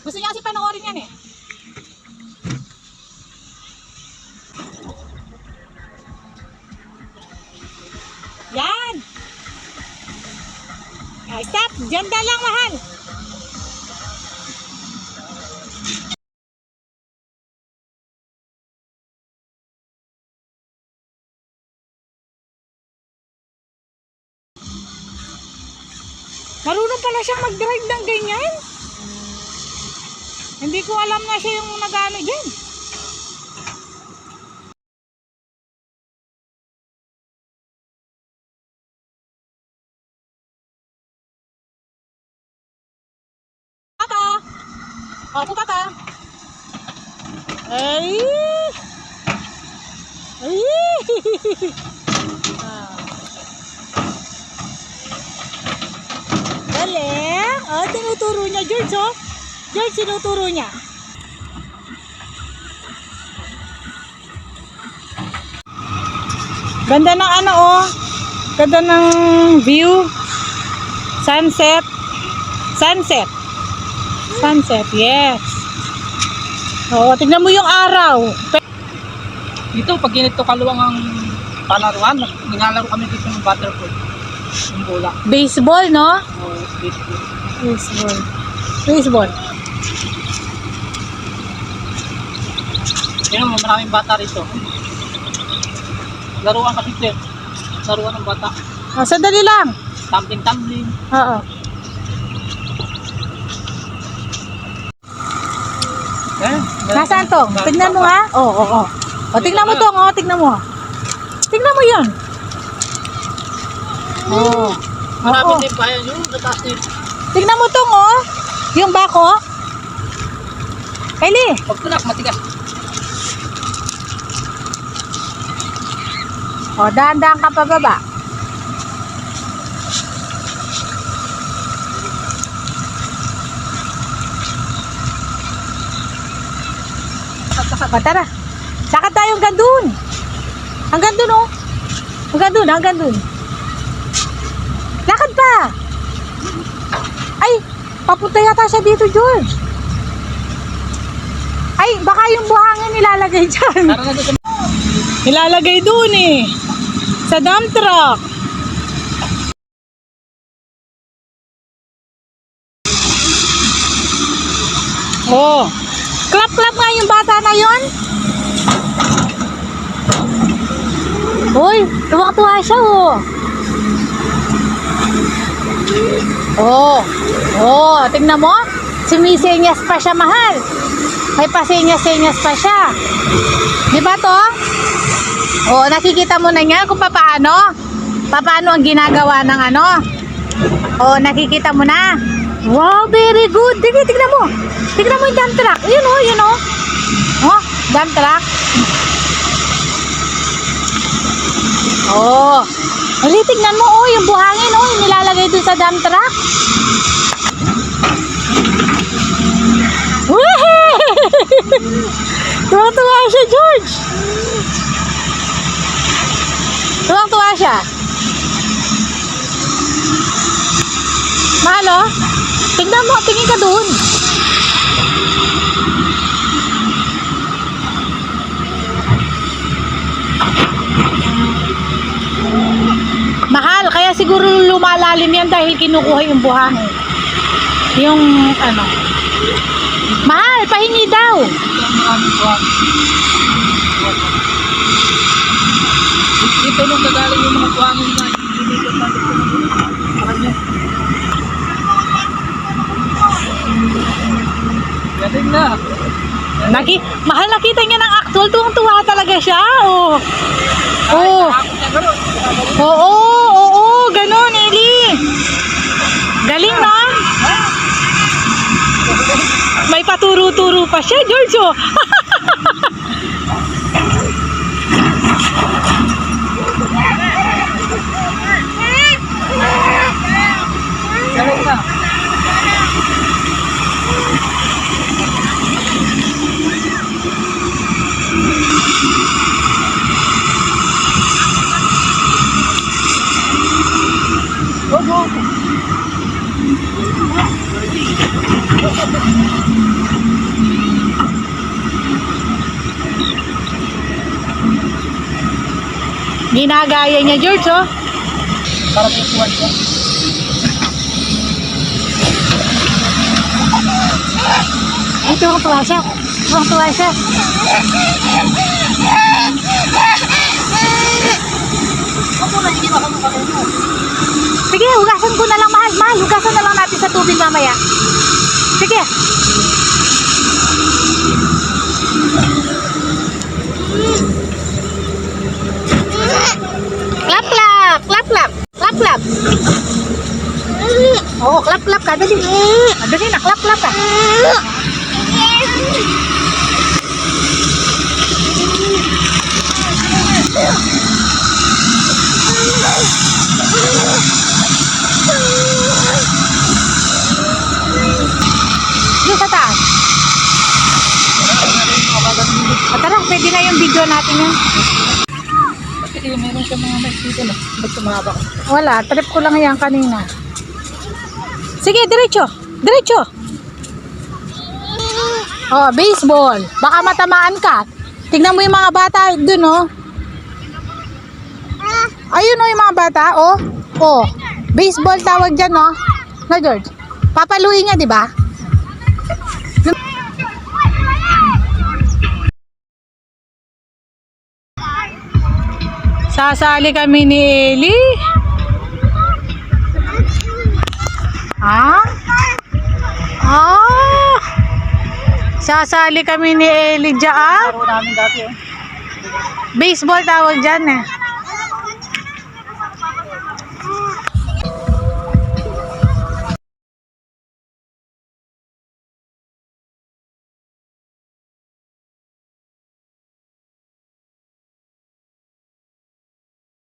Gusto niya kasi panoorin yan eh. Yan! Ay, stop! Diyan na lang, mahal! Marunong pala siyang mag-drive ng ganyan. Hindi ko alam na siya yung nag-ano dyan. Kaka! Ako kaka! Ay! Ay! Galing! Oh, tinuturo niya, George, oh. George, tinuturo niya. Ganda ng ano, oh. Ganda ng view. Sunset. Sunset. Sunset, yes. Oo, tignan mo yung araw. Dito, pag ganito kaluwang ang palaruan, nilalaro kami dito ng butterfly. Yung bola. Baseball, no? Oh, baseball. Baseball. Baseball. Yan, maraming bata rito. Laruan kasi ito. Laruan ng bata. Oh, sandali lang. Tumbling-tumbling. Oo. Eh, Nasaan to? Tignan mo, ha? Oo, oo, oo. O, tignan mo to, oh. Tignan mo. Tignan mo yun. Oo. Marami Oo. din pa yan. Yung nataas din. Tignan mo to, oh. Yung bako. Kylie. Pag tulak, matigas. O, dahan-dahan ka pa baba. O, tara. Lakad tayo hanggang dun. Hanggang dun, oh. Hanggang dun, hanggang dun. Lakad pa. Ay, papunta yata siya dito, George. Ay, baka yung buhangin nilalagay dyan. Tara na doon. Nilalagay dun eh. Sa dump truck. Oh. Clap-clap nga yung bata na yon. Uy, tuwak-tuwa siya oh. Oh. Oh, tingnan mo. Sumisenyas pa siya, mahal. May pasenyas-senyas pa siya. Di ba to? Oh, nakikita mo na niya kung paano ang ginagawa ng ano. Oh, nakikita mo na. Wow, very good. Tignan mo. Tignan mo yung dump truck. Yun oh, yun oh. Oh, dump truck. Oh. Uli, tignan mo oh, yung buhangin oh, yung nilalagay dun sa dump truck. Tuwang-tuwa siya, George. Tuwang-tuwa siya. Mahal oh. Tingnan mo, tingin ka doon. Mahal, kaya siguro lumalalim yan dahil kinukuha yung buhangin. Yung ano. Mahal, pahingi daw. Dito nung gagaling yung mga buhangin na galing na. Mahal, nakita niya ng actual, tuwang-tuwa talaga siya. Oh. Oh. Oo, oo, ganun, Eli. Galing na. May paturo-turo pa siya, George. Oh. Galing na. Go, go. Ginagaya niya, George, oh. Para may kuwan siya. Ay, tuwang-tuwa siya. Tuwang-tuwa siya. Ako na, hindi ako makakain mo. Sige, hugasan ko na lang, mahal. Mahal, hugasan na lang natin sa tubig mamaya. Sige. Clap, clap. Clap, clap. Clap, clap. Oo, clap, clap ka. Dali. Dali na, clap, clap ka. Dito sa taas. Tara, pwede na yung video natin yan. Kasi meron siya mga mic dito na. Ba't sumaba ka? Wala, trip ko lang yan kanina. Sige, diretso. Diretso. Oh, baseball. Baka matamaan ka. Tingnan mo yung mga bata dun, oh. Ayun, oh, yung mga bata, oh. Oh, baseball tawag dyan, oh. No, George? Papaluin niya, di ba? Sasali kami ni Eli. Ha? Ah! Sasali kami ni Eli dyan. Laro namin dati, oh. Baseball tawag dyan, eh.